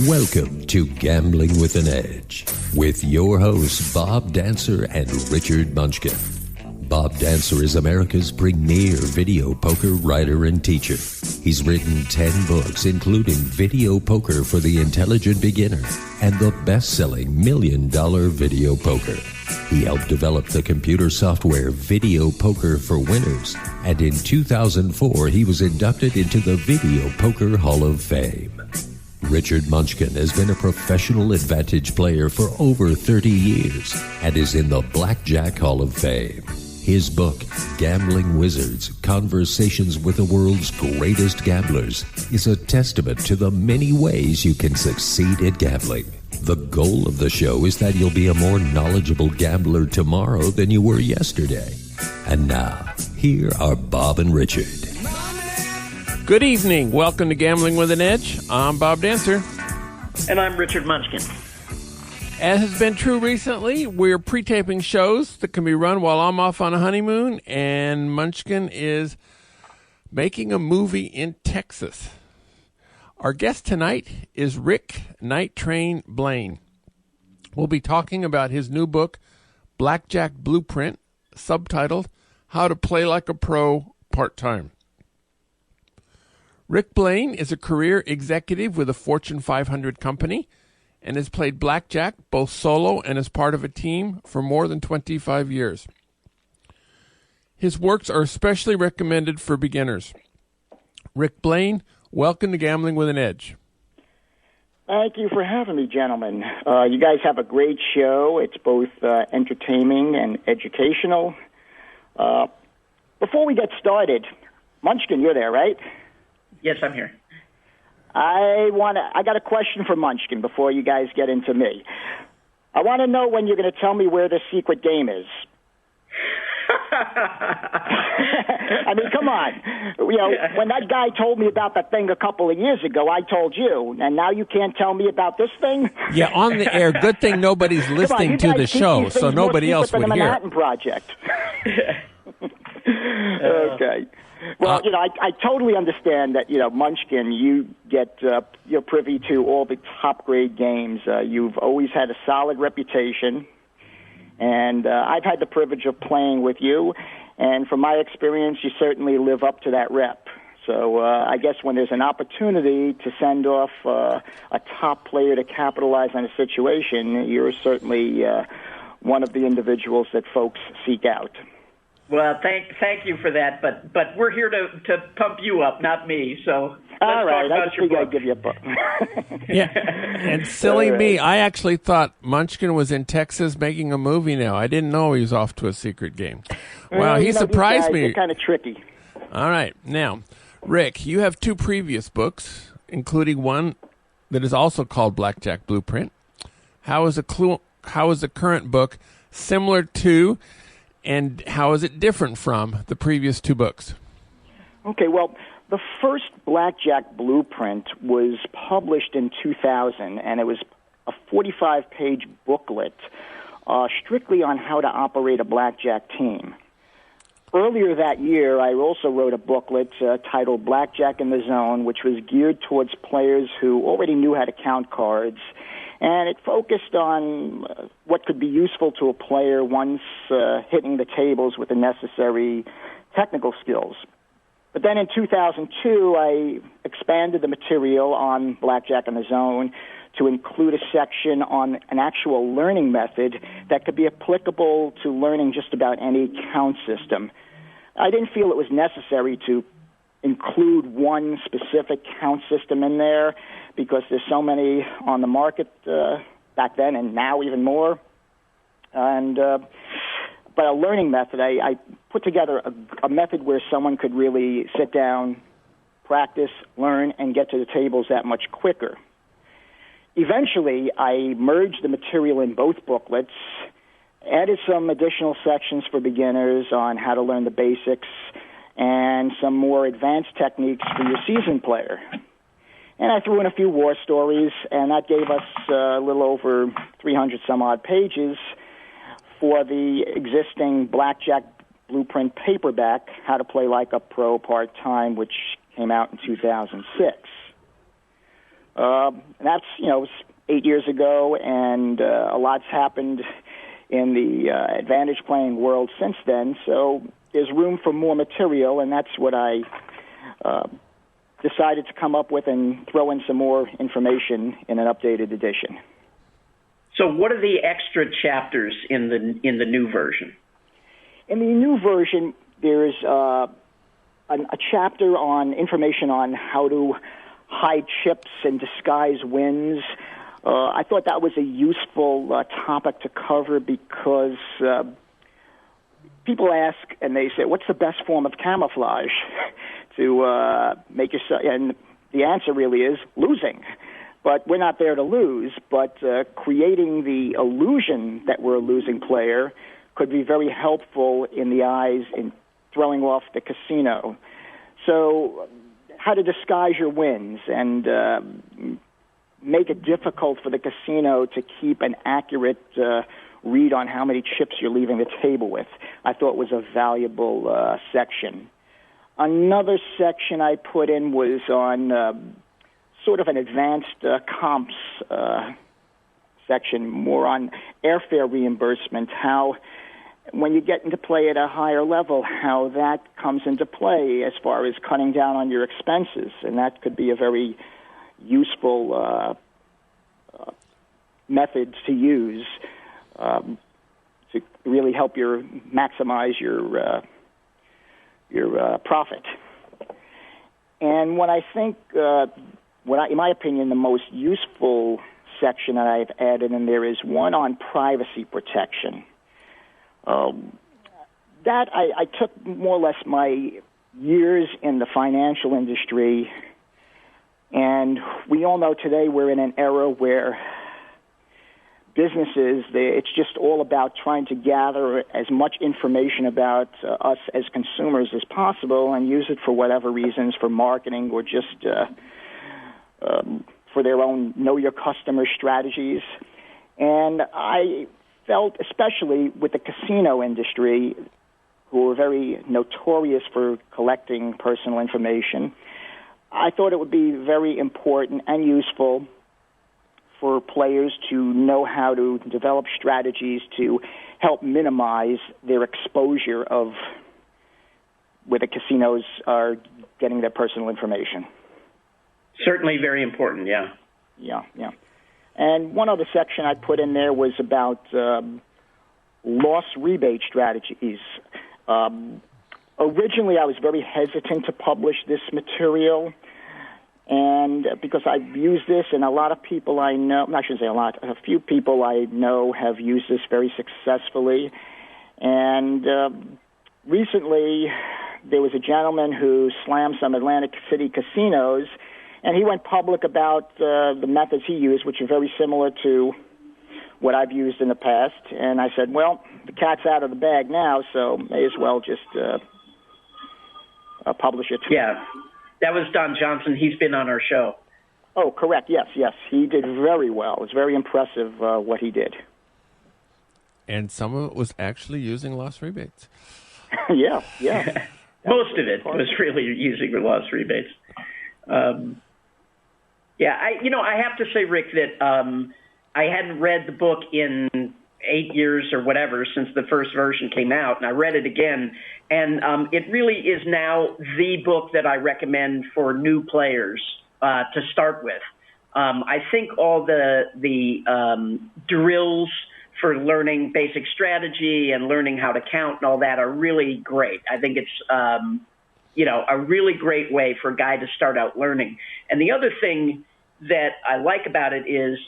Welcome to Gambling with an Edge with your hosts Bob Dancer and Richard Munchkin. Bob Dancer is America's premier video poker writer and teacher. He's written 10 books, including Video Poker for the Intelligent Beginner and the best-selling $1 Million Video Poker. He helped develop the computer software Video Poker for Winners, and in 2004 he was inducted into the Video Poker Hall of Fame. Richard Munchkin has been a professional advantage player for over 30 years and is in the Blackjack Hall of Fame. His book, Gambling Wizards, Conversations with the World's Greatest Gamblers, is a testament to the many ways you can succeed at gambling. The goal of the show is that you'll be a more knowledgeable gambler tomorrow than you were yesterday. And now, here are Bob and Richard. Good evening. Welcome to Gambling with an Edge. I'm Bob Dancer. And I'm Richard Munchkin. As has been true recently, we're pre-taping shows that can be run while I'm off on a honeymoon, and Munchkin is making a movie in Texas. Our guest tonight is Rick Night Train Blaine. We'll be talking about his new book, Blackjack Blueprint, subtitled How to Play Like a Pro Part-Time. Rick Blaine is a career executive with a Fortune 500 company and has played blackjack both solo and as part of a team for more than 25 years. His works are especially recommended for beginners. Rick Blaine, welcome to Gambling with an Edge. Thank you for having me, gentlemen. You guys have a great show. It's both entertaining and educational. Before we get started, Munchkin, you're there, right? Yes, I'm here. I got a question for Munchkin before you guys get into me. I want to know when you're going to tell me where the secret game is. I mean, come on. You know, when that guy told me about that thing a couple of years ago, I told you, and now you can't tell me about this thing? Yeah, on the air. Good thing nobody's listening to the show, so nobody else would hear. The Manhattan Project. Okay. Well, you know, I totally understand that, you know, Munchkin, you get, you're privy to all the top-grade games. You've always had a solid reputation, and I've had the privilege of playing with you, and from my experience, you certainly live up to that rep. So I guess when there's an opportunity to send off a top player to capitalize on a situation, you're certainly one of the individuals that folks seek out. Well, thank you for that, but we're here to pump you up, not me. So all right, talk about your book. I'll give you a book. Yeah, and silly me, I actually thought Munchkin was in Texas making a movie now. I didn't know he was off to a secret game. Wow, he surprised me. They're kind of tricky. All right, now, Rick, you have 2 previous books, including one that is also called Blackjack Blueprint. How is the current book similar to, and how is it different from the previous 2 books? Okay, well, the first Blackjack Blueprint was published in 2000, and it was a 45-page booklet strictly on how to operate a blackjack team. Earlier that year, I also wrote a booklet titled Blackjack in the Zone, which was geared towards players who already knew how to count cards, and it focused on what could be useful to a player once hitting the tables with the necessary technical skills. But then in 2002, I expanded the material on Blackjack in the Zone to include a section on an actual learning method that could be applicable to learning just about any count system. I didn't feel it was necessary to include one specific count system in there because there's so many on the market back then and now even more. And but a learning method, I put together a method where someone could really sit down, practice, learn, and get to the tables that much quicker. Eventually, I merged the material in both booklets, added some additional sections for beginners on how to learn the basics, and some more advanced techniques for your seasoned player. And I threw in a few war stories, and that gave us a little over 300-some-odd pages for the existing Blackjack Blueprint paperback, How to Play Like a Pro Part-Time, which came out in 2006. That's, it was 8 years ago, and a lot's happened in the advantage playing world since then. So there's room for more material, and that's what I decided to come up with and throw in some more information in an updated edition. So what are the extra chapters in the new version? In the new version, there's a chapter on information on how to hide chips and disguise wins. I thought that was a useful topic to cover because people ask and they say, what's the best form of camouflage to make yourself? And the answer really is losing. But we're not there to lose, but creating the illusion that we're a losing player could be very helpful in the eyes in throwing off the casino. So how to disguise your wins and make it difficult for the casino to keep an accurate read on how many chips you're leaving the table with, I thought was a valuable section. Another section I put in was on sort of an advanced comps section, more on airfare reimbursement, how when you get into play at a higher level, how that comes into play as far as cutting down on your expenses. And that could be a very useful method to use to really help maximize your profit. And what I think, in my opinion, the most useful section that I've added in there is one on privacy protection. That I took more or less my years in the financial industry, and we all know today we're in an era where businesses, it's just all about trying to gather as much information about us as consumers as possible and use it for whatever reasons, for marketing or just for their own know-your-customer strategies. And I felt, especially with the casino industry, who are very notorious for collecting personal information, I thought it would be very important and useful for players to know how to develop strategies to help minimize their exposure of where the casinos are getting their personal information. Certainly very important, yeah. Yeah. And one other section I put in there was about loss rebate strategies. Originally, I was very hesitant to publish this material, and because I've used this, and a lot of people I know, I shouldn't say a lot, a few people I know have used this very successfully. And recently, there was a gentleman who slammed some Atlantic City casinos, and he went public about the methods he used, which are very similar to what I've used in the past. And I said, well, the cat's out of the bag now, so may as well just publish it. Yeah, that was Don Johnson. He's been on our show. Oh, correct. Yes. He did very well. It was very impressive what he did. And some of it was actually using loss rebates. Yeah. Most of it was really using the loss rebates. I have to say, Rick, that I hadn't read the book in 8 years or whatever since the first version came out, and I read it again, and it really is now the book that I recommend for new players to start with. I think all the drills for learning basic strategy and learning how to count and all that are really great. I think it's a really great way for a guy to start out learning. And the other thing that I like about it is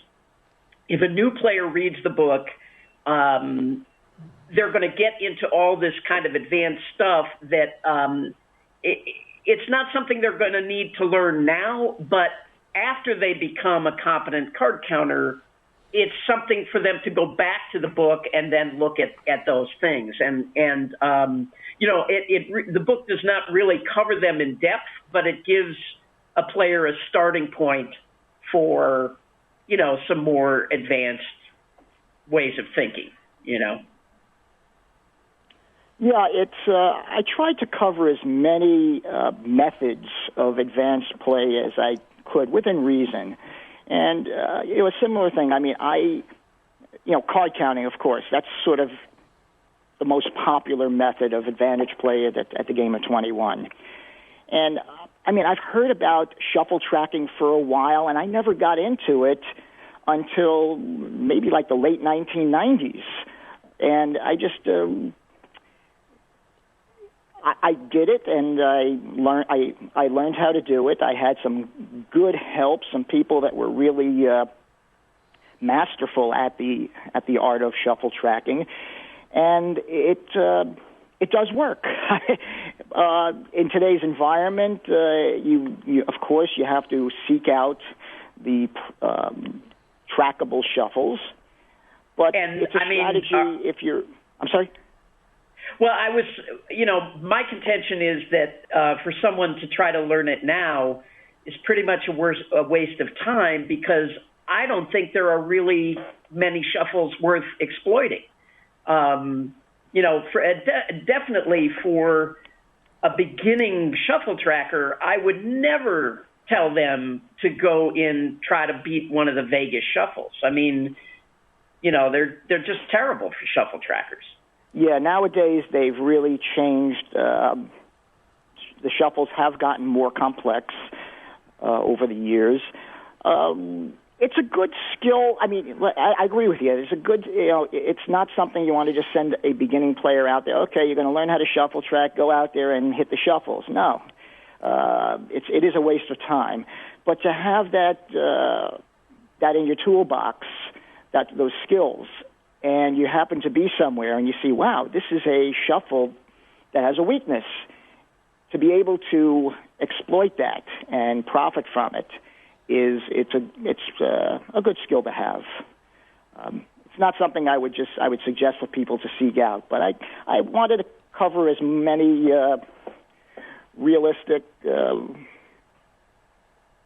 if a new player reads the book, they're going to get into all this kind of advanced stuff that it's not something they're going to need to learn now, but after they become a competent card counter, it's something for them to go back to the book and then look at those things. And the book does not really cover them in depth, but it gives a player a starting point for, some more advanced ways of thinking, Yeah, I tried to cover as many methods of advanced play as I could, within reason. And, a similar thing. I mean, card counting, of course, that's sort of the most popular method of advantage play at the game of 21. And, I've heard about shuffle tracking for a while, and I never got into it until maybe like the late 1990s. And I just, I did it, and I learned how to do it. I had some good help, some people that were really masterful at the art of shuffle tracking, and it does work. In today's environment, you of course you have to seek out the trackable shuffles, but it's a strategy if you're. I'm sorry. Well, my contention is that for someone to try to learn it now is pretty much a waste of time, because I don't think there are really many shuffles worth exploiting. Definitely for a beginning shuffle tracker, I would never tell them to go try to beat one of the Vegas shuffles. I mean, they're just terrible for shuffle trackers. Yeah, nowadays they've really changed. The shuffles have gotten more complex over the years. It's a good skill. I mean, I agree with you. It's a good, it's not something you want to just send a beginning player out there. Okay, you're going to learn how to shuffle track, go out there and hit the shuffles. No, it is a waste of time. But to have that in your toolbox, those skills, and you happen to be somewhere and you see, wow, this is a shuffle that has a weakness, to be able to exploit that and profit from it. It's a good skill to have. It's not something I would suggest for people to seek out, but I wanted to cover as many realistic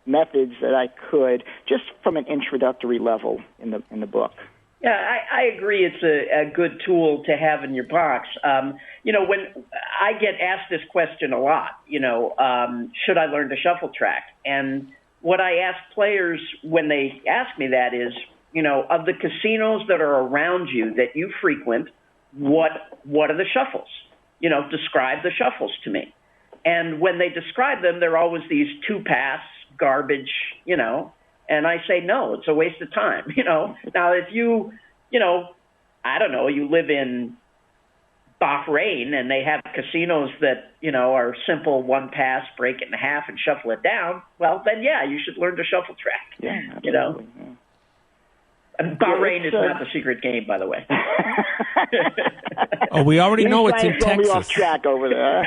methods that I could, just from an introductory level in the book. Yeah, I agree. It's a good tool to have in your box. When I get asked this question a lot, should I learn to shuffle track? And what I ask players when they ask me that is, of the casinos that are around you that you frequent, what are the shuffles? Describe the shuffles to me. And when they describe them, they're always these two-pass, garbage, and I say, no, it's a waste of time. Now if you live in Bahrain and they have casinos that, are simple one pass, break it in half and shuffle it down, well, then, yeah, you should learn to shuffle track. Yeah, absolutely. Yeah. And Bahrain is not the secret game, by the way. Oh, we already know it's in Texas. Texas. Off track over there.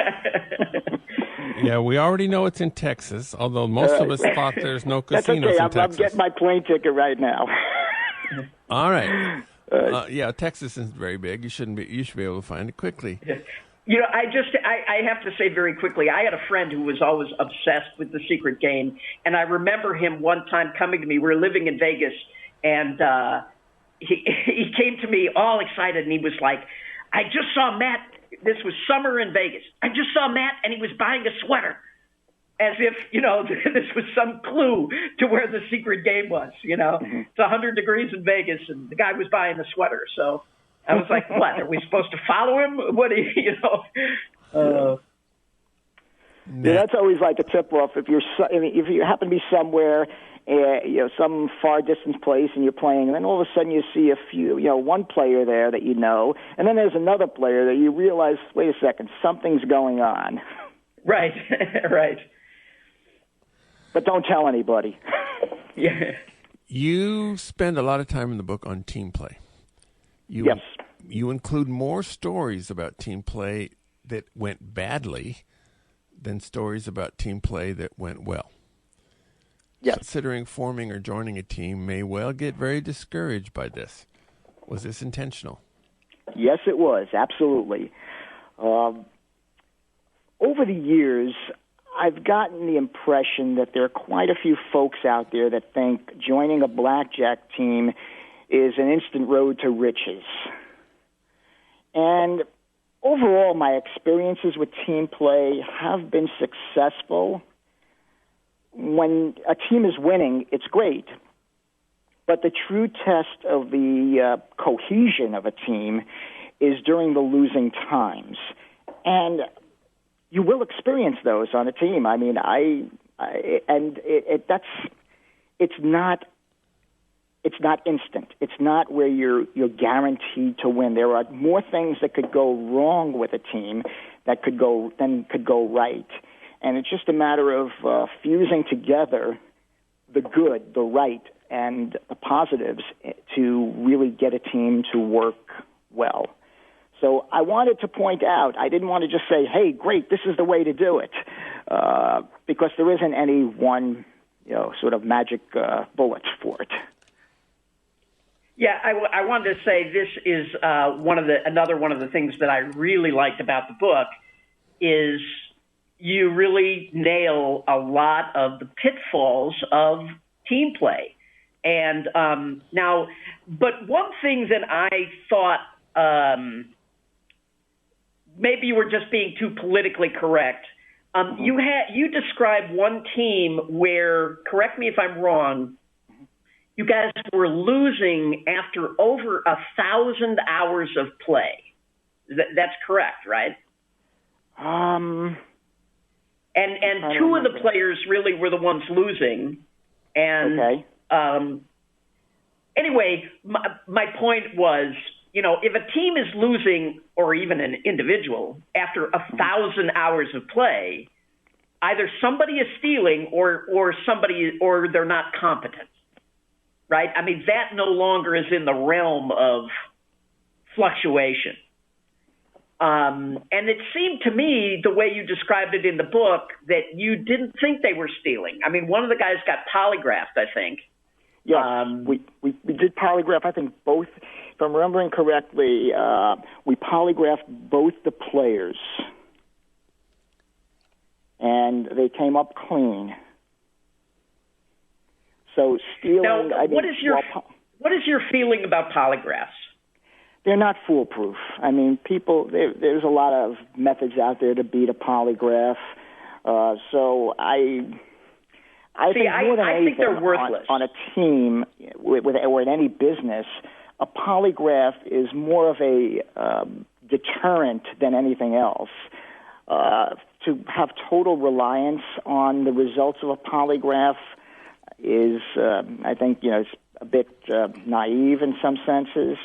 Yeah, we already know it's in Texas, although most of us thought there's no casinos in Texas. I'm getting my plane ticket right now. All right. Yeah, Texas isn't very big. You should be able to find it quickly. I have to say very quickly, I had a friend who was always obsessed with the secret game, and I remember him one time coming to me. We were living in Vegas, and he came to me all excited, and he was like, I just saw Matt. This was summer in Vegas. I just saw Matt, and he was buying a sweater, as if, this was some clue to where the secret game was. Mm-hmm. It's 100 degrees in Vegas, and the guy was buying a sweater. So I was like, what, are we supposed to follow him? What do Yeah, that's always like a tip-off. If you happen to be somewhere, some far distance place, and you're playing, and then all of a sudden you see one player there that you know, and then there's another player that you realize, wait a second, something's going on. Right, right. But don't tell anybody. Yeah. You spend a lot of time in the book on team play. Yes. You include more stories about team play that went badly than stories about team play that went well. Yes. Considering forming or joining a team may well get very discouraged by this. Was this intentional? Yes, it was. Absolutely. Over the years, I've gotten the impression that there are quite a few folks out there that think joining a blackjack team is an instant road to riches. And overall, my experiences with team play have been successful. when a team is winning, it's great. But the true test of the cohesion of a team is during the losing times. And you will experience those on a team. I mean, it's not instant. It's not where you're guaranteed to win. There are more things that could go wrong with a team than could go right. And it's just a matter of fusing together the good, the right, and the positives to really get a team to work well. So I wanted to point out, I didn't want to just say, hey, great, this is the way to do it, because there isn't any one, sort of magic bullet for it. Yeah, I wanted to say this is another one of the things that I really liked about the book is you really nail a lot of the pitfalls of team play. And but one thing that I thought maybe you were just being too politically correct. You described one team where, correct me if I'm wrong, you guys were losing after over 1,000 hours of play. That's correct, right? And two of the players really were the ones losing. And okay. Anyway, my point was, if a team is losing, or even an individual, after 1,000 hours of play, either somebody is stealing or they're not competent. Right? I mean, that no longer is in the realm of fluctuation. And it seemed to me, the way you described it in the book, that you didn't think they were stealing. I mean, one of the guys got polygraphed, I think. Yes, we did polygraph, I think, both. If I'm remembering correctly, we polygraphed both the players. And they came up clean. So stealing. Now, what is your feeling about polygraphs? They're not foolproof. I mean, there's a lot of methods out there to beat a polygraph. So I think more than anything, they're worthless. On a team or in any business, a polygraph is more of a deterrent than anything else. To have total reliance on the results of a polygraph is, I think, it's a bit naive in some senses.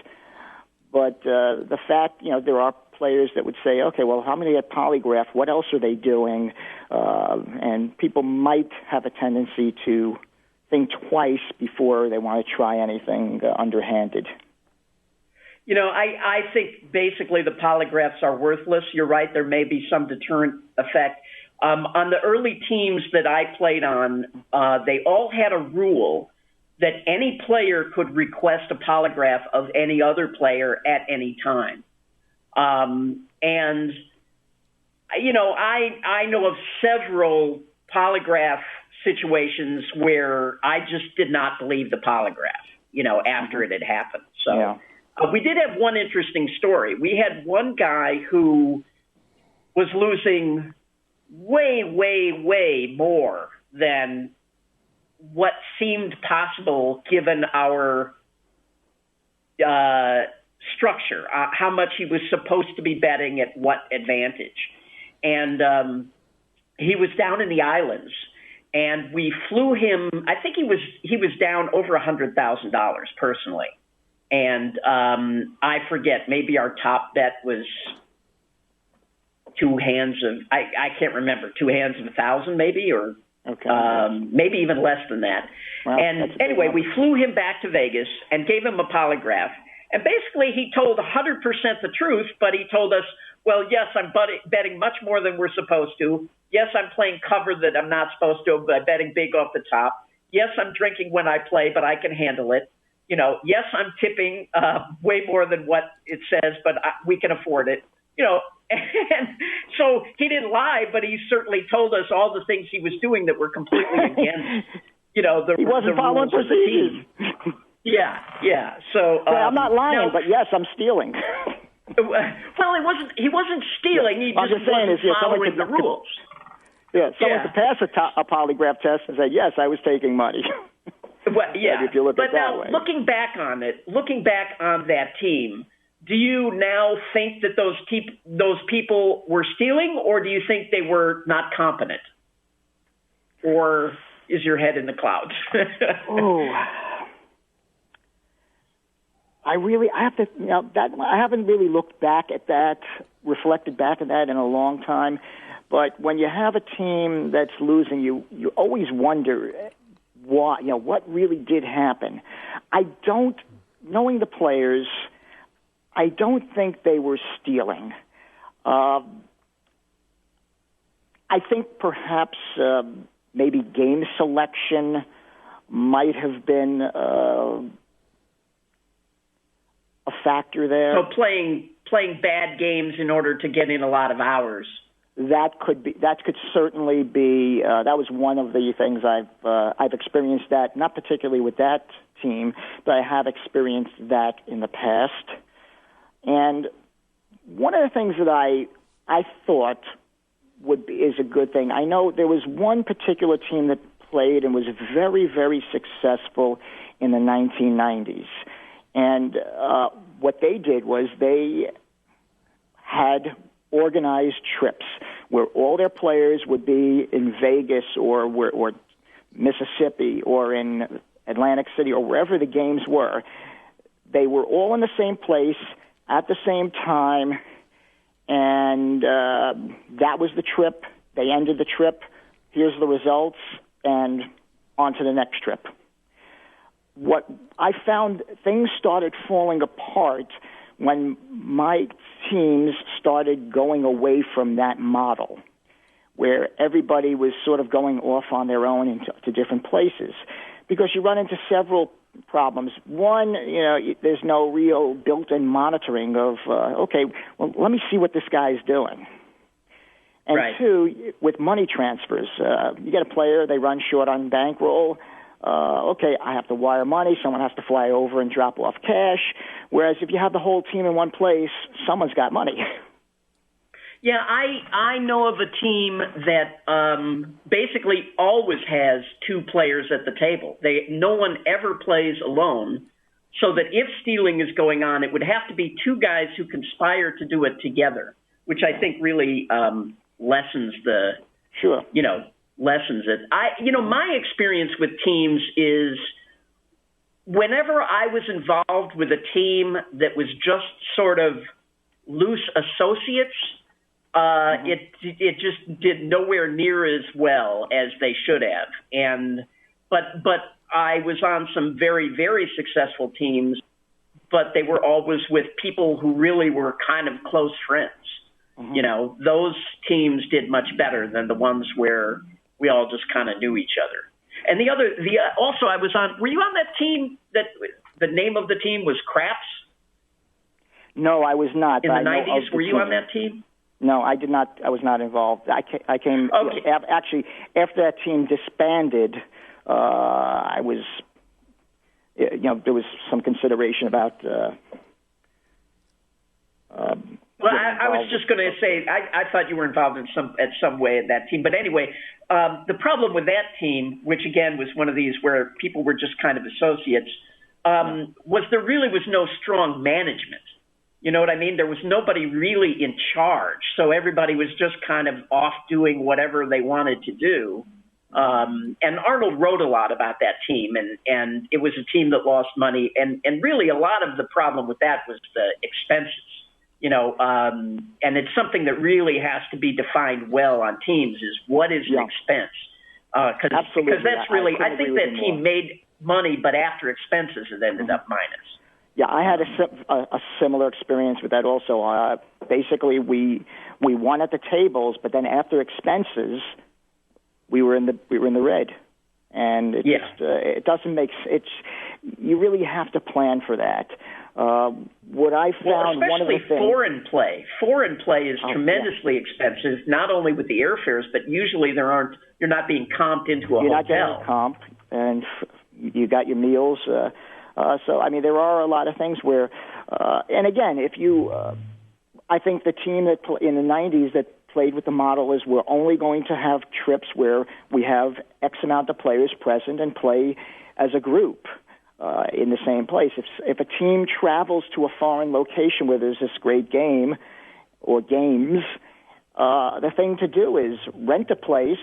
But the fact, there are players that would say, okay, well, how many get polygraphed? What else are they doing? And people might have a tendency to think twice before they want to try anything underhanded. I think basically the polygraphs are worthless. You're right. There may be some deterrent effect. On the early teams that I played on, they all had a rule that any player could request a polygraph of any other player at any time. And, I know of several polygraph situations where I just did not believe the polygraph, after it had happened. So yeah. We did have one interesting story. We had one guy who was losing way, way, way more than what seemed possible given our structure, how much he was supposed to be betting at what advantage. And he was down in the islands, and we flew him. I think he was down over $100,000 personally. And I forget, maybe our top bet was two hands of, I can't remember, two hands of 1,000 maybe, or maybe even less than that. Wow, and anyway, we flew him back to Vegas and gave him a polygraph. And basically he told 100% the truth, but he told us, well, yes, I'm betting much more than we're supposed to. Yes, I'm playing cover that I'm not supposed to by betting big off the top. Yes, I'm drinking when I play, but I can handle it. Yes, I'm tipping way more than what it says, but we can afford it. And so he didn't lie, but he certainly told us all the things he was doing that were completely against, he wasn't following procedures. Yeah. So I'm not lying, but yes, I'm stealing. Well, he wasn't stealing. He just wasn't following the rules. Someone could pass a polygraph test and say, yes, I was taking money. Well, yeah, if you look but at that now way. looking back on that team, do you now think that those people were stealing, or do you think they were not competent? Or is your head in the clouds? I haven't really looked back at that, reflected back at that in a long time. But when you have a team that's losing, you always wonder why, what really did happen. Knowing the players, I don't think they were stealing. I think perhaps maybe game selection might have been a factor there. So playing bad games in order to get in a lot of hours. That could certainly be. That was one of the things I've experienced that, not particularly with that team, but I have experienced that in the past. And one of the things that I thought is a good thing. I know there was one particular team that played and was very, very successful in the 1990s. And what they did was they had organized trips where all their players would be in Vegas or Mississippi or in Atlantic City or wherever the games were. They were all in the same place at the same time, and that was the trip. They ended the trip. Here's the results, and on to the next trip. What I found, things started falling apart when my teams started going away from that model, where everybody was sort of going off on their own into different places, because you run into several problems. One, there's no real built-in monitoring of, let me see what this guy's doing. And right. Two, with money transfers, you get a player, they run short on bankroll. I have to wire money. Someone has to fly over and drop off cash. Whereas if you have the whole team in one place, someone's got money. Yeah, I know of a team that basically always has two players at the table. No one ever plays alone, so that if stealing is going on, it would have to be two guys who conspire to do it together, which I think really lessens the lessons it. My experience with teams is whenever I was involved with a team that was just sort of loose associates, it just did nowhere near as well as they should have. But I was on some very, very successful teams, but they were always with people who really were kind of close friends. Mm-hmm. Those teams did much better than the ones where we all just kind of knew each other. And also I was on, were you on that team that the name of the team was Craps? No, I was not. In the 90s, were you on that team? No, I did not. I was not involved. I came, okay. Actually, after that team disbanded, I was, there was some consideration about, well, I was just going to say, I thought you were involved in some way in that team. But anyway, the problem with that team, which again was one of these where people were just kind of associates, was there really was no strong management. You know what I mean? There was nobody really in charge. So everybody was just kind of off doing whatever they wanted to do. And Arnold wrote a lot about that team, and it was a team that lost money. And really a lot of the problem with that was the expenses. And it's something that really has to be defined well on teams is what is an expense? Because that's really, I think that team made money, but after expenses it ended up minus. Yeah, I had a similar experience with that also. Basically, we won at the tables, but then after expenses, we were in the red, and it doesn't make it's. You really have to plan for that. What I found, one of the things, foreign play is tremendously expensive. Not only with the airfares, but usually you're not being comped into a hotel. You're not getting comped, and you got your meals. So, I mean, there are a lot of things where, and again, if you, I think the team that in the 90s that played with the model is we're only going to have trips where we have X amount of players present and play as a group in the same place. If a team travels to a foreign location where there's this great game or games, the thing to do is rent a place.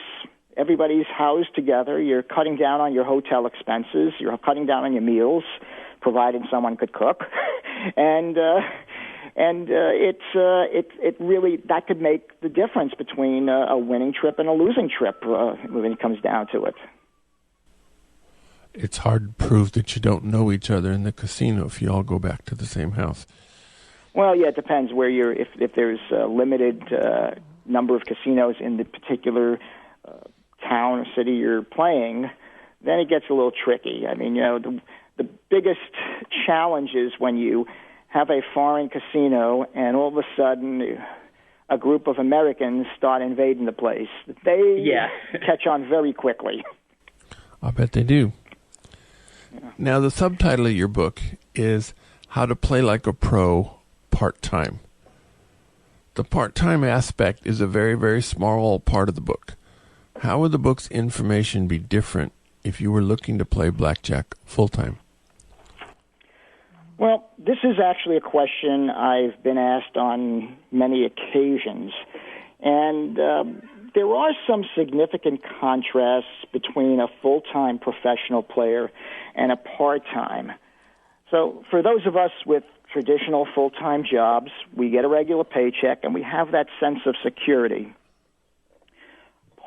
Everybody's housed together. You're cutting down on your hotel expenses. You're cutting down on your meals, provided someone could cook, and it really that could make the difference between a winning trip and a losing trip when it comes down to it. It's hard to prove that you don't know each other in the casino if you all go back to the same house. Well, yeah, it depends where you're. If there's a limited number of casinos in the particular town or city you're playing, then it gets a little tricky. I mean, the biggest challenge is when you have a foreign casino and all of a sudden a group of Americans start invading the place. They catch on very quickly. I bet they do. Yeah. Now, the subtitle of your book is How to Play Like a Pro Part-Time. The part-time aspect is a very, very small part of the book. How would the book's information be different if you were looking to play blackjack full-time? Well, this is actually a question I've been asked on many occasions. And there are some significant contrasts between a full-time professional player and a part-time. So for those of us with traditional full-time jobs, we get a regular paycheck and we have that sense of security.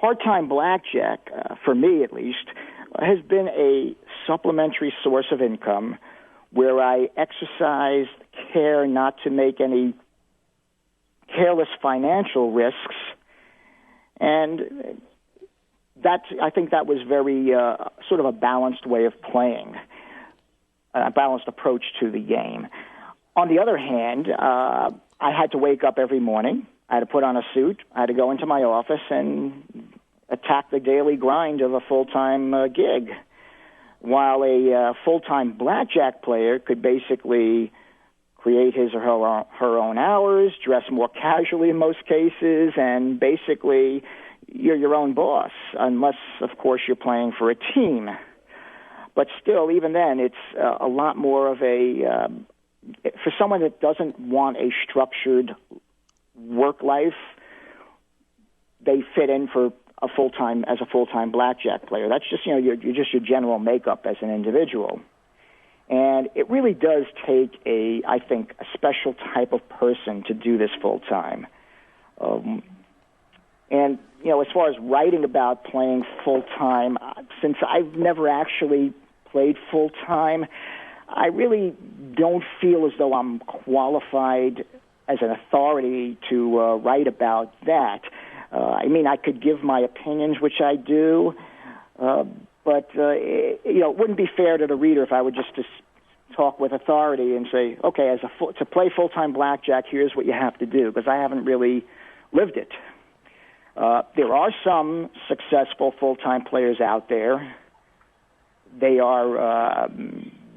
Part-time blackjack, for me at least, has been a supplementary source of income where I exercise care not to make any careless financial risks. And I think that was very sort of a balanced way of playing, a balanced approach to the game. On the other hand, I had to wake up every morning. I had to put on a suit. I had to go into my office and attack the daily grind of a full-time gig, while a full-time blackjack player could basically create his or her own hours, dress more casually in most cases, and basically you're your own boss, unless, of course, you're playing for a team. But still, even then, it's a lot more of a... for someone that doesn't want a structured work life, they fit in for a full-time blackjack player. That's just you're just your general makeup as an individual, and it really does take I think a special type of person to do this full-time. And as far as writing about playing full-time, since I've never actually played full-time, I really don't feel as though I'm qualified as an authority to write about that. I could give my opinions, which I do, but it wouldn't be fair to the reader if I would just talk with authority and say, okay, to play full-time blackjack, here's what you have to do, because I haven't really lived it. There are some successful full-time players out there. They are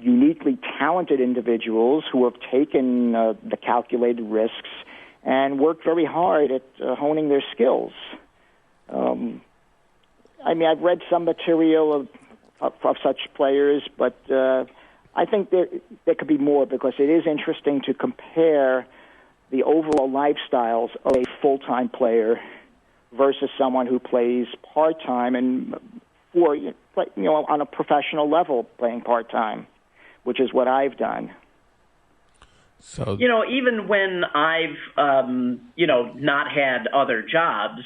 uniquely talented individuals who have taken the calculated risks and worked very hard at honing their skills. I've read some material of such players, but I think there could be more, because it is interesting to compare the overall lifestyles of a full-time player versus someone who plays part-time and on a professional level playing part-time, which is what I've done. So even when I've not had other jobs,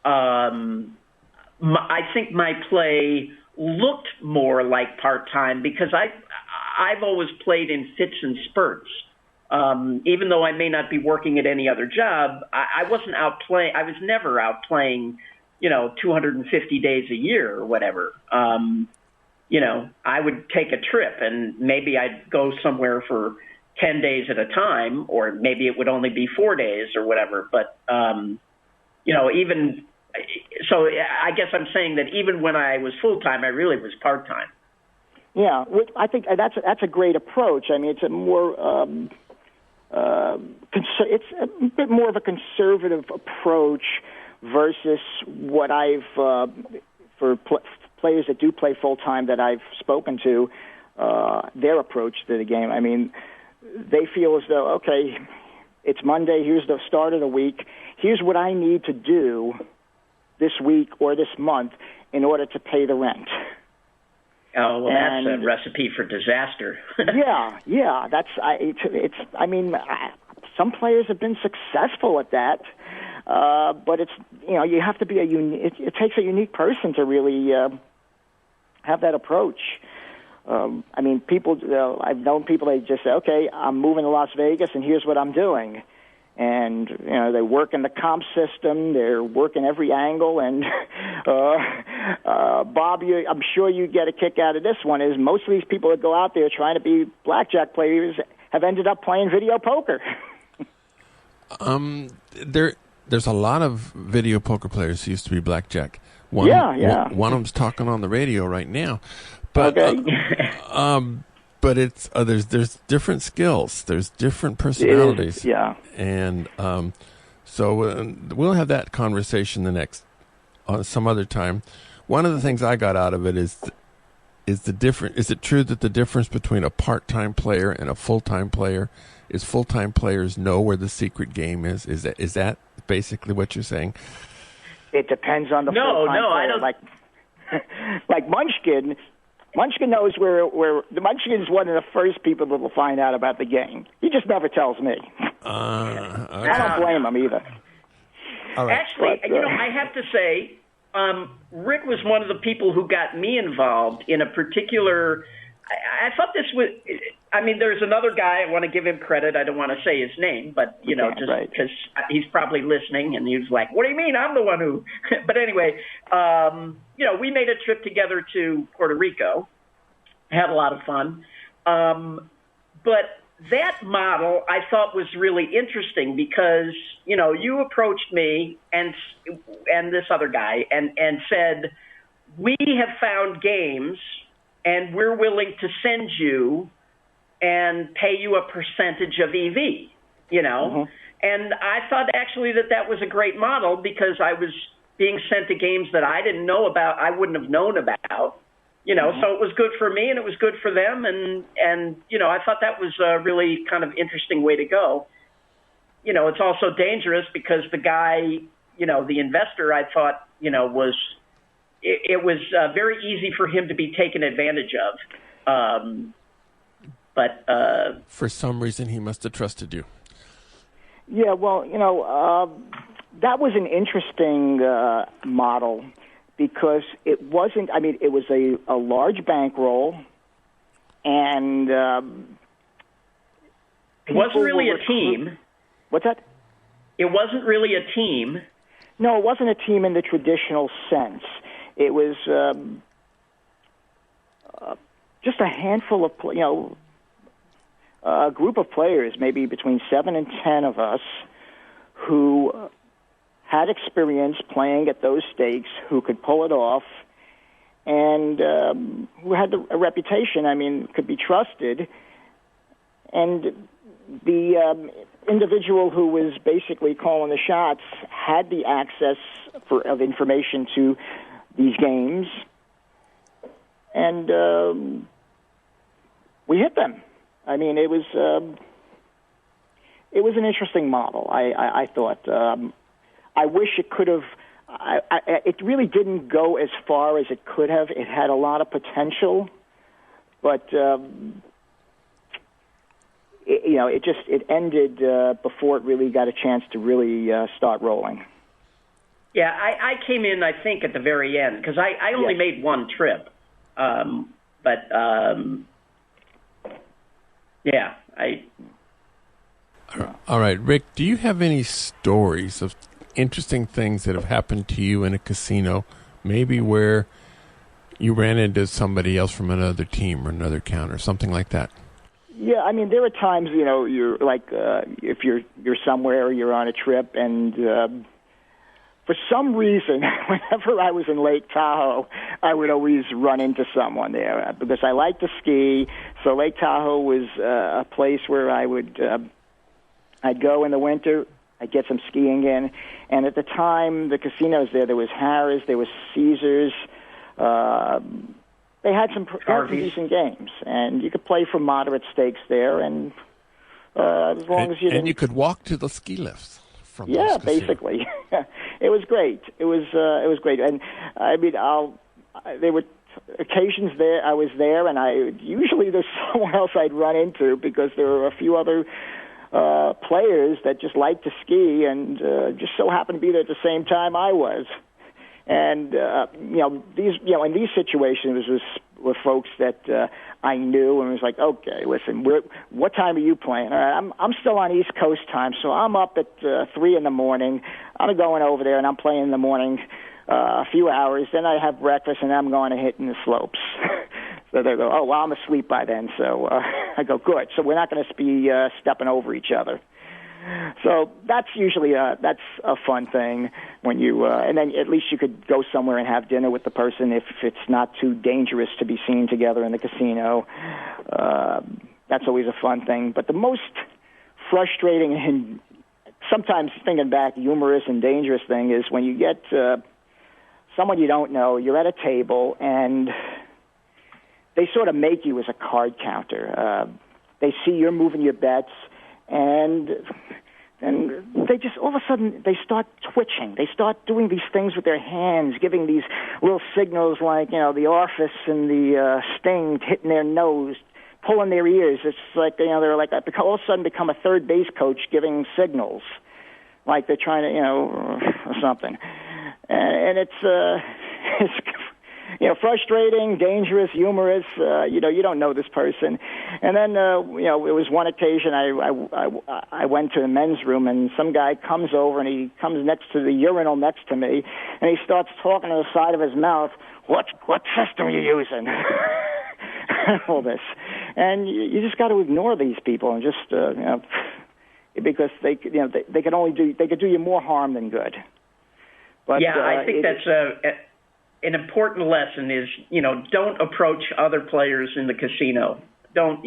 I think my play looked more like part-time because I've always played in fits and spurts. Even though I may not be working at any other job, I wasn't out playing. I was never out playing, 250 days a year or whatever. I would take a trip and maybe I'd go somewhere for 10 days at a time, or maybe it would only be 4 days or whatever. But, so I guess I'm saying that even when I was full-time, I really was part-time. Yeah, I think that's a great approach. It's a more it's a bit more of a conservative approach versus what I've for players that do play full time that I've spoken to, their approach to the game. I mean, they feel as though, okay, it's Monday, here's the start of the week, here's what I need to do this week or this month in order to pay the rent. Oh, well, that's a recipe for disaster. yeah. Some players have been successful at that, but it's, you have to be it takes a unique person to really have that approach. People, I've known people, they just say, okay, I'm moving to Las Vegas and here's what I'm doing. And, they work in the comp system, they're working every angle, and Bob, I'm sure you get a kick out of this one, is most of these people that go out there trying to be blackjack players have ended up playing video poker. There's a lot of video poker players who used to be blackjack. One of them's talking on the radio right now. But, okay. But it's there's different skills, there's different personalities, and so we'll have that conversation some other time. One of the things I got out of it is the difference. Is it true that the difference between a part-time player and a full-time player is full-time players know where the secret game is? Is that basically what you're saying? It depends on the full-time player. I don't. Like Munchkin. Munchkin knows where the Munchkin is one of the first people that will find out about the game. He just never tells me. Okay. I don't blame him either. All right. Actually, I have to say, Rick was one of the people who got me involved in a particular. I thought this was. There's another guy. I want to give him credit. I don't want to say his name, but just because he's probably listening, and he was like, "What do you mean? I'm the one who?" But anyway, we made a trip together to Puerto Rico. Had a lot of fun, but that model I thought was really interesting because you approached me and this other guy and said, "We have found games, and we're willing to send you and pay you a percentage of EV, Mm-hmm. And I thought actually that was a great model because I was being sent to games that I didn't know about, I wouldn't have known about, Mm-hmm. So it was good for me and it was good for them. And I thought that was a really kind of interesting way to go. It's also dangerous because the guy, the investor, I thought, was very easy for him to be taken advantage of. But for some reason, he must have trusted you. Yeah, well, that was an interesting model because it wasn't. It was a large bankroll, and it wasn't really a team. What's that? It wasn't really a team. No, it wasn't a team in the traditional sense. It was just a handful of a group of players, maybe between 7 and 10 of us, who had experience playing at those stakes, who could pull it off, and who had a reputation, could be trusted. And the individual who was basically calling the shots had the access of information to these games, and we hit them. It was an interesting model. I thought. I wish it could have. It really didn't go as far as it could have. It had a lot of potential, but it ended before it really got a chance to really start rolling. Yeah, I came in, I think, at the very end because I only made one trip, but. Yeah, All right, Rick, do you have any stories of interesting things that have happened to you in a casino, maybe where you ran into somebody else from another team or another account or something like that? Yeah, there are times, you're like, if you're somewhere, you're on a trip, and for some reason, whenever I was in Lake Tahoe, I would always run into someone there because I like to ski. So Lake Tahoe was a place where I would I'd go in the winter. I'd get some skiing in. And at the time, the casinos there was Harrah's, there was Caesars. They had some decent games, and you could play for moderate stakes there, and as long as you didn't... And you could walk to the ski lifts from those casinos. Basically. It was great. It was great. And, I mean, there were occasions there I was there, and usually there's someone else I'd run into because there were a few other players that just liked to ski and just so happened to be there at the same time I was. And in these situations, it was with folks that I knew, and it was like, okay, listen, what time are you playing? All right, I'm still on East Coast time, so I'm up at 3 in the morning. I'm going over there, and I'm playing in the morning a few hours. Then I have breakfast, and I'm going to hit in the slopes. So they go, oh, well, I'm asleep by then. So I go, good. So we're not going to be stepping over each other. So that's usually that's a fun thing when you and then at least you could go somewhere and have dinner with the person if it's not too dangerous to be seen together in the casino. That's always a fun thing. But the most frustrating and sometimes thinking back humorous and dangerous thing is when you get someone you don't know, you're at a table and they sort of make you as a card counter. They see you're moving your bets. And they just, all of a sudden, they start twitching. They start doing these things with their hands, giving these little signals like, the orifice and the sting hitting their nose, pulling their ears. It's like, they're like, all of a sudden become a third base coach giving signals, like they're trying to, or something. And it's frustrating, dangerous, humorous. You don't know this person. And then, it was one occasion I went to the men's room, and some guy comes over, and he comes next to the urinal next to me, and he starts talking to the side of his mouth. What system are you using? All this, and you just got to ignore these people and just because they could do you more harm than good. But I think that's an important lesson is, don't approach other players in the casino. Don't,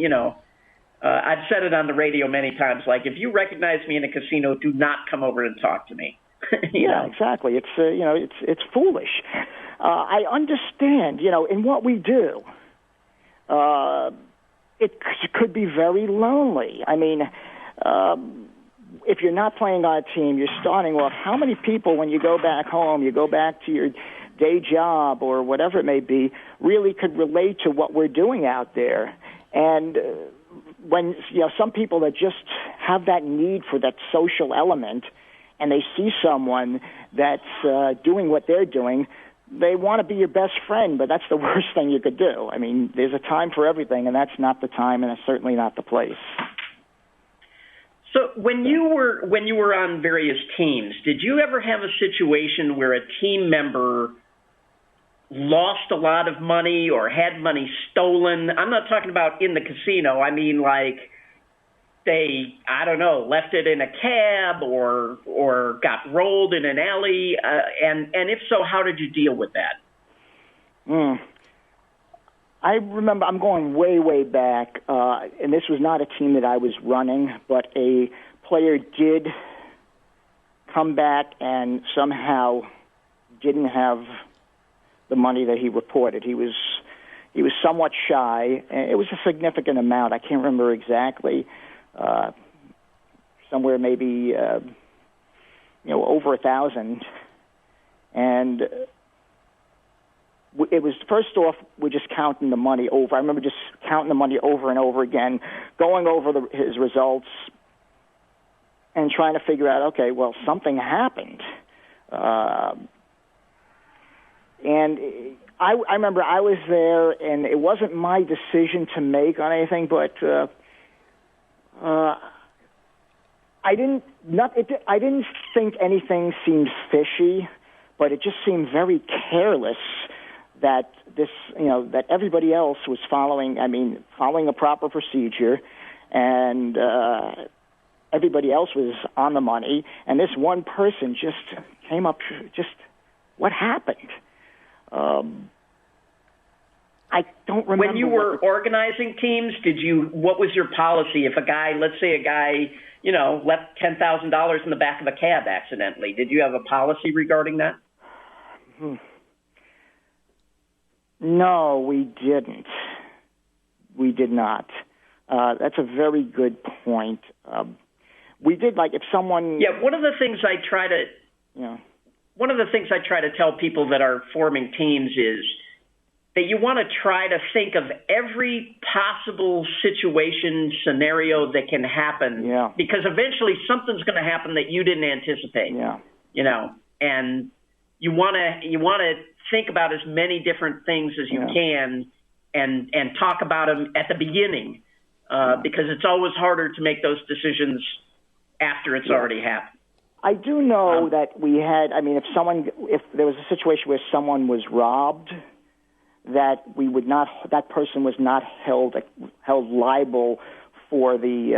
I've said it on the radio many times, like, if you recognize me in a casino, do not come over and talk to me. Exactly. It's foolish. I understand, in what we do, it could be very lonely. I mean, if you're not playing on a team, you're starting off, how many people, when you go back home, you go back to your day job or whatever it may be, really could relate to what we're doing out there. And when some people that just have that need for that social element, and they see someone that's doing what they're doing, they want to be your best friend, but that's the worst thing you could do. I mean, there's a time for everything, and that's not the time, and it's certainly not the place. So when you were on various teams, did you ever have a situation where a team member lost a lot of money or had money stolen? I'm not talking about in the casino. I mean, like, they, left it in a cab or got rolled in an alley. And if so, how did you deal with that? I remember, I'm going way, way back, and this was not a team that I was running, but a player did come back and somehow didn't have the money that he reported. He was somewhat shy. It was a significant amount. I can't remember exactly. Somewhere maybe over 1,000. And it was, first off, we're just counting the money over. I remember just counting the money over and over again, going over his results and trying to figure out, okay, well, something happened. And I remember I was there, and it wasn't my decision to make on anything, but I didn't think anything seemed fishy, but it just seemed very careless that that everybody else was following a proper procedure, and everybody else was on the money, and this one person just came up. Just what happened? I don't remember. When you were organizing teams, what was your policy? If let's say a guy, left $10,000 in the back of a cab accidentally. Did you have a policy regarding that? No, we didn't. We did not. That's a very good point. We did, like, if someone... Yeah, one of the things I try to tell people that are forming teams is that you want to try to think of every possible situation, scenario that can happen. Yeah. Because eventually something's going to happen that you didn't anticipate. Yeah. And you want to think about as many different things as you can and talk about them at the beginning, because it's always harder to make those decisions after it's already happened. I do know that we had, if there was a situation where someone was robbed, that that person was not held liable for the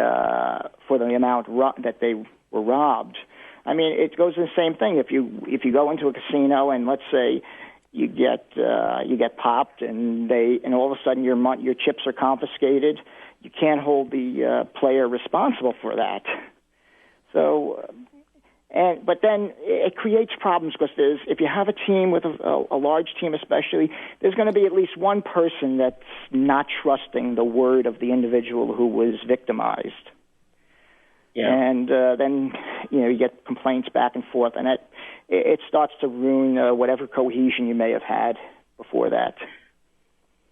amount that they were robbed. I mean, it goes the same thing. If you go into a casino and let's say you get popped and all of a sudden your chips are confiscated, you can't hold the player responsible for that. So, but then it creates problems because if you have a team with a large team especially, there's going to be at least one person that's not trusting the word of the individual who was victimized. Yeah. And then, you get complaints back and forth, and it starts to ruin whatever cohesion you may have had before that.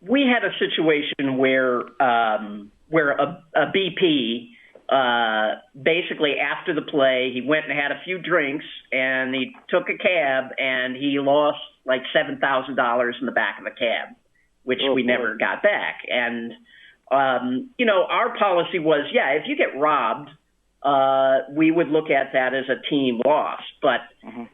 We had a situation where a BP, basically after the play, he went and had a few drinks, and he took a cab, and he lost like $7,000 in the back of the cab, which we never got back. And, our policy was, if you get robbed, we would look at that as a team loss. But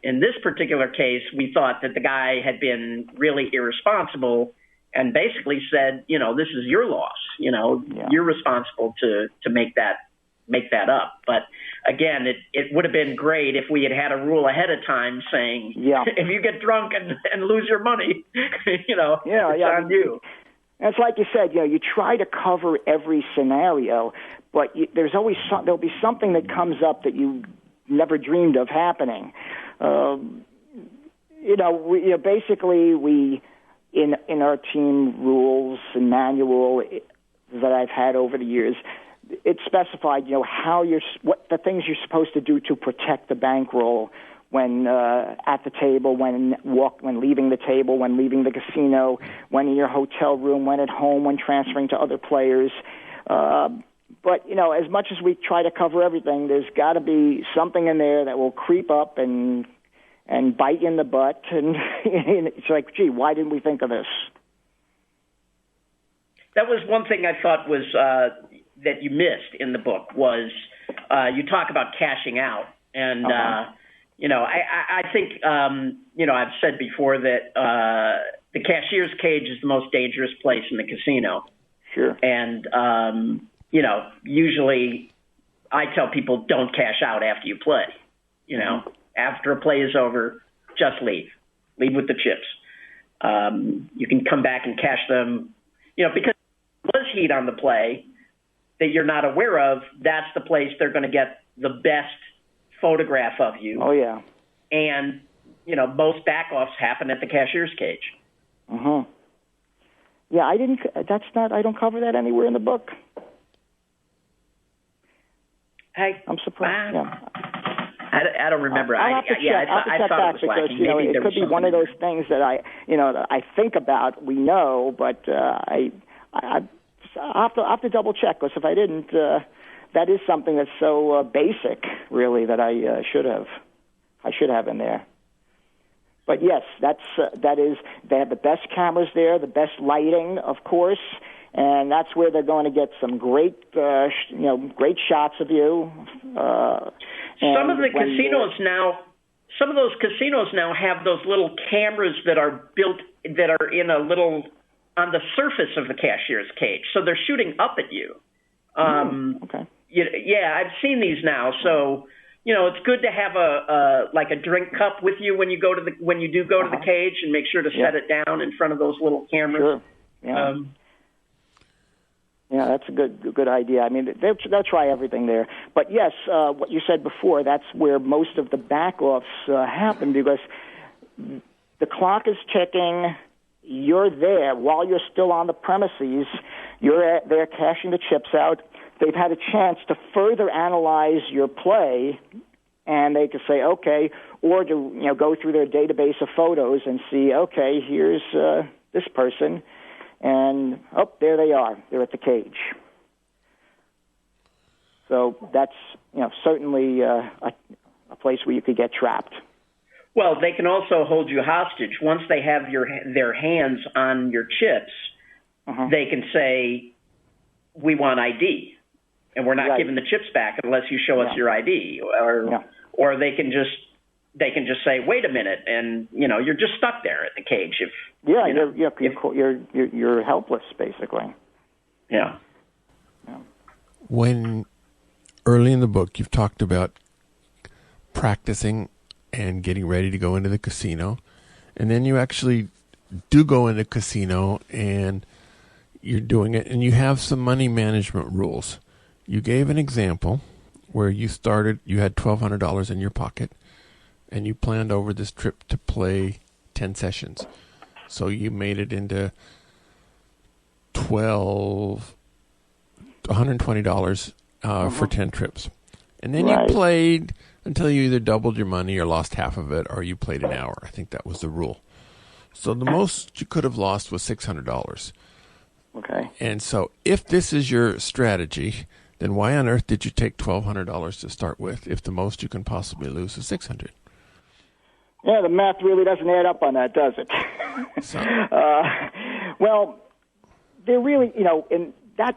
in this particular case, we thought that the guy had been really irresponsible and basically said, this is your loss. You're responsible to make that up. But again, it would have been great if we had a rule ahead of time saying, if you get drunk and lose your money, it's on you. It's like you said, you try to cover every scenario, but there'll be something that comes up that you never dreamed of happening. Basically we in our team rules and manual that I've had over the years, it specified, what the things you're supposed to do to protect the bankroll when at the table, when leaving the table, when leaving the casino, when in your hotel room, when at home, when transferring to other players. But, as much as we try to cover everything, there's got to be something in there that will creep up and bite you in the butt. And it's like, gee, why didn't we think of this? That was one thing I thought was that you missed in the book was you talk about cashing out. And, I think, I've said before that the cashier's cage is the most dangerous place in the casino. Sure. And, usually I tell people don't cash out after you play. After a play is over, just leave. Leave with the chips. You can come back and cash them, because there was heat on the play that you're not aware of. That's the place they're going to get the best photograph of you. Oh, yeah. And, most backoffs happen at the cashier's cage. Yeah, I don't cover that anywhere in the book. Hey, I'm surprised. I don't remember. I'll have to check. I thought it was because lacking. It could be one of those things that I think about. We know, but I have to double check, because if I didn't, that is something that's so basic, really, that I should have in there. But yes, that is. They have the best cameras there, the best lighting, of course. And that's where they're going to get some great shots of you. Some of those casinos now have those little cameras that are built, that are in a little on the surface of the cashier's cage, so they're shooting up at you. Okay. I've seen these now. So it's good to have a drink cup with you when you do go to the cage, and make sure to set it down in front of those little cameras. Sure. Yeah. Yeah, that's a good idea. I mean, they'll try everything there. But yes, what you said before, that's where most of the back-offs happen, because the clock is ticking. You're there while you're still on the premises. You're there cashing the chips out. They've had a chance to further analyze your play, and they could say, okay, or to go through their database of photos and see, okay, here's this person, and there they are. They're at the cage. So that's certainly a place where you could get trapped. Well, they can also hold you hostage. Once they have their hands on your chips, they can say, we want ID, and we're not giving the chips back unless you show us your ID. Or they can just say, wait a minute, and you're just stuck there at the cage. You're helpless, basically. Yeah. When early in the book you've talked about practicing and getting ready to go into the casino, and then you actually do go into the casino and you're doing it, and you have some money management rules. You gave an example where you had $1,200 in your pocket, and you planned over this trip to play 10 sessions. So you made it into $120 for 10 trips. And then you played until you either doubled your money or lost half of it, or you played an hour. I think that was the rule. So the most you could have lost was $600. Okay. And so if this is your strategy, then why on earth did you take $1,200 to start with if the most you can possibly lose is $600? Yeah, the math really doesn't add up on that, does it? So. Well, they're really, and that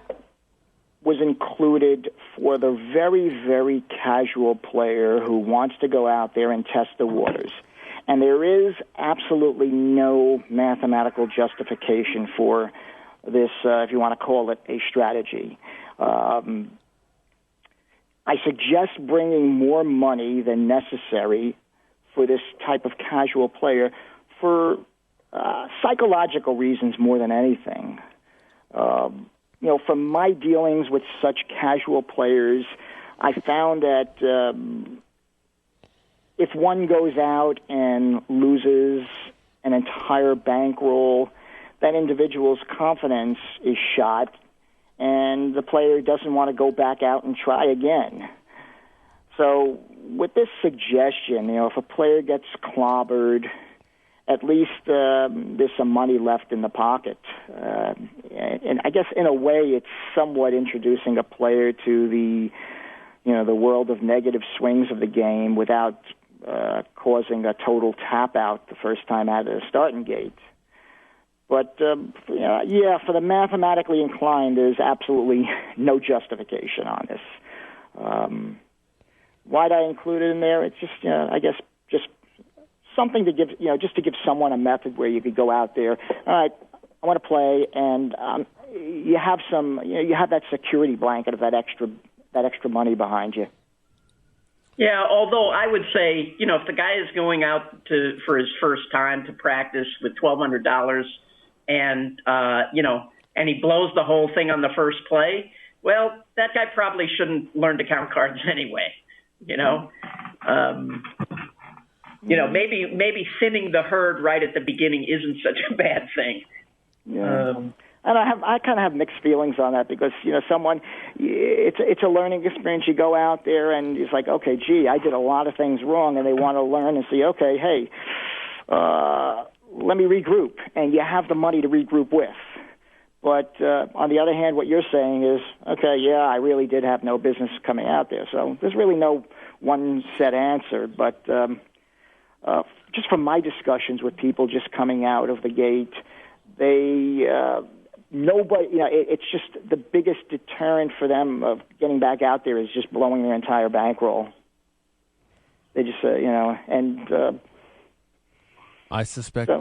was included for the very, very casual player who wants to go out there and test the waters. And there is absolutely no mathematical justification for this, if you want to call it a strategy. I suggest bringing more money than necessary for this type of casual player for psychological reasons more than anything. From my dealings with such casual players, I found that if one goes out and loses an entire bankroll, that individual's confidence is shot, and the player doesn't want to go back out and try again. So with this suggestion, if a player gets clobbered, at least there's some money left in the pocket. And I guess in a way it's somewhat introducing a player to the world of negative swings of the game without causing a total tap out the first time out of the starting gate. But, for the mathematically inclined, there's absolutely no justification on this. Why'd I include it in there? It's just, I guess, just something to give, just to give someone a method where you could go out there. All right, I want to play, and you have some, you have that security blanket of that extra money behind you. Yeah, although I would say, if the guy is going out for his first time to practice with $1,200, and and he blows the whole thing on the first play, well, that guy probably shouldn't learn to count cards anyway. Maybe thinning the herd right at the beginning isn't such a bad thing. Yeah. And I kind of have mixed feelings on that because, it's a learning experience. You go out there and it's like, okay, gee, I did a lot of things wrong, and they want to learn and see, okay, hey, let me regroup, and you have the money to regroup with. But on the other hand, what you're saying is, okay, yeah, I really did have no business coming out there. So there's really no one set answer. But just from my discussions with people just coming out of the gate, nobody, it's just the biggest deterrent for them of getting back out there is just blowing their entire bankroll. They just, I suspect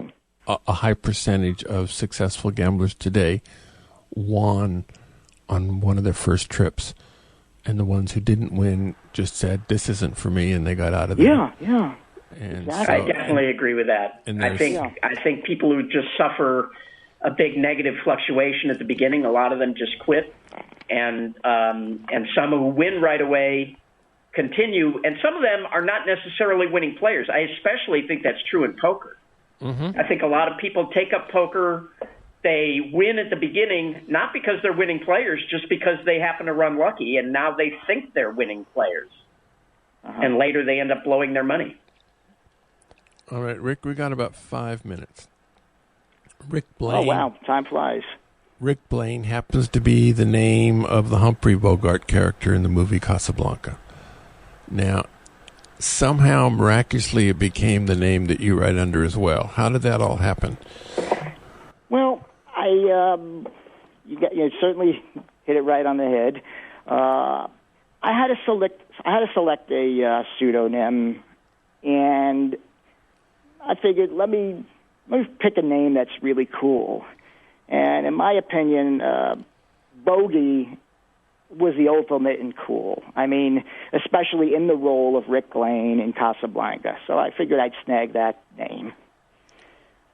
a high percentage of successful gamblers today won on one of their first trips, and the ones who didn't win just said, "This isn't for me," and they got out of there. Yeah. And exactly. I definitely agree with that. I think people who just suffer a big negative fluctuation at the beginning. A lot of them just quit, and some who win right away continue, and some of them are not necessarily winning players. I especially think that's true in poker. Mm-hmm. I think a lot of people take up poker, they win at the beginning, not because they're winning players, just because they happen to run lucky, and now they think they're winning players. Uh-huh. And later they end up blowing their money. All right, Rick, we got about 5 minutes. Rick Blaine. Oh, wow, time flies. Rick Blaine happens to be the name of the Humphrey Bogart character in the movie Casablanca. Now, somehow, miraculously, it became the name that you write under as well. How did that all happen? Well, you certainly hit it right on the head. I had to select a pseudonym, and I figured let me pick a name that's really cool. And in my opinion, Bogey was the ultimate in cool. I mean, especially in the role of Rick Blaine in Casablanca. So I figured I'd snag that name.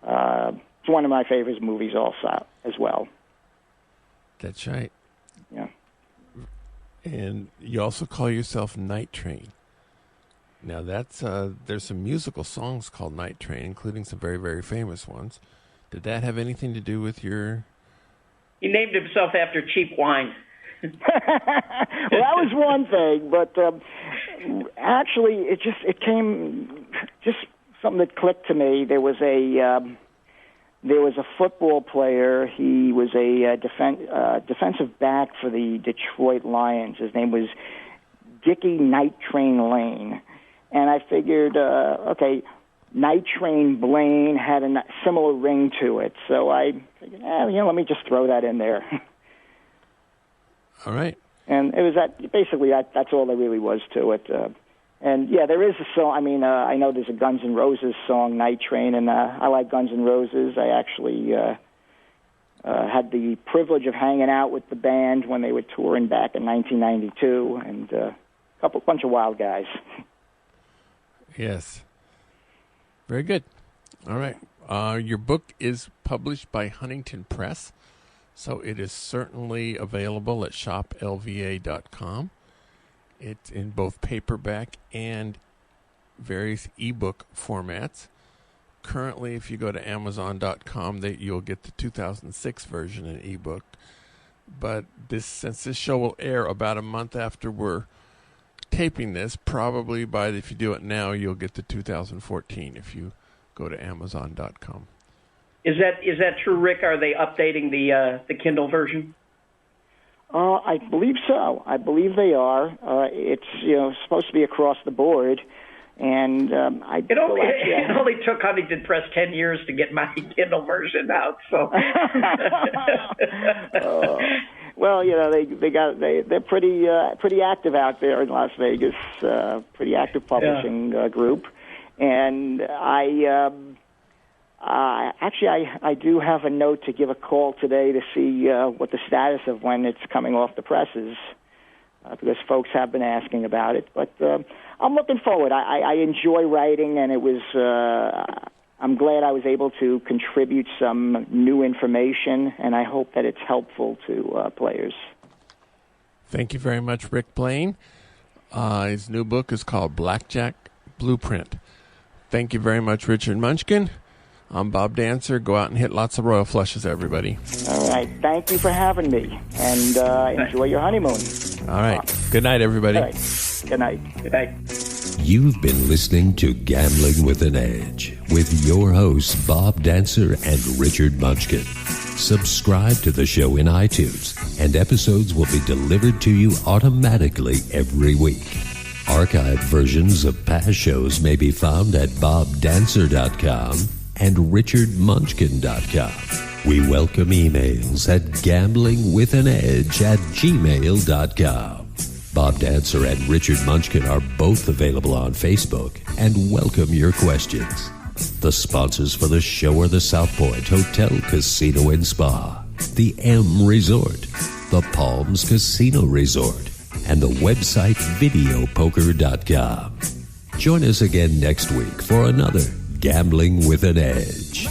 It's one of my favorite movies also, as well. That's right. Yeah. And you also call yourself Night Train. Now, that's there's some musical songs called Night Train, including some very, very famous ones. Did that have anything to do with your... He named himself after cheap wine. Well, that was one thing, but actually, it came just something that clicked to me. There was a football player. He was a defensive back for the Detroit Lions. His name was Dickie Night Train Lane, and I figured, okay, Night Train Blaine had a similar ring to it, so I figured, let me just throw that in there. All right. And it was basically that's all there really was to it. And yeah, there is a song. I mean, I know there's a Guns N' Roses song, Night Train, and I like Guns N' Roses. I actually had the privilege of hanging out with the band when they were touring back in 1992, and bunch of wild guys. Yes. Very good. All right. Your book is published by Huntington Press. So it is certainly available at shoplva.com. It's in both paperback and various ebook formats. Currently, if you go to amazon.com, you'll get the 2006 version in ebook. But since this show will air about a month after we're taping this, probably if you do it now, you'll get the 2014 if you go to amazon.com. Is that true, Rick? Are they updating the Kindle version? I believe so. I believe they are. It's supposed to be across the board, and it only took Huntington Press 10 years to get my Kindle version out. So, well, they're pretty active out there in Las Vegas. Pretty active publishing group, and I do have a note to give a call today to see what the status of when it's coming off the presses, because folks have been asking about it. But I'm looking forward. I enjoy writing, and it was. I'm glad I was able to contribute some new information, and I hope that it's helpful to players. Thank you very much, Rick Blaine. His new book is called Blackjack Blueprint. Thank you very much, Richard Munchkin. I'm Bob Dancer. Go out and hit lots of royal flushes, everybody. All right. Thank you for having me, and enjoy your honeymoon. All right. Good night, everybody. All right. Good night. Good night. You've been listening to Gambling with an Edge with your hosts, Bob Dancer and Richard Munchkin. Subscribe to the show in iTunes, and episodes will be delivered to you automatically every week. Archived versions of past shows may be found at bobdancer.com and richardmunchkin.com. We welcome emails at gamblingwithanedge@gmail.com. Bob Dancer and Richard Munchkin are both available on Facebook and welcome your questions. The sponsors for the show are the South Point Hotel, Casino and Spa, the M Resort, the Palms Casino Resort, and the website videopoker.com. Join us again next week for another Gambling with an Edge.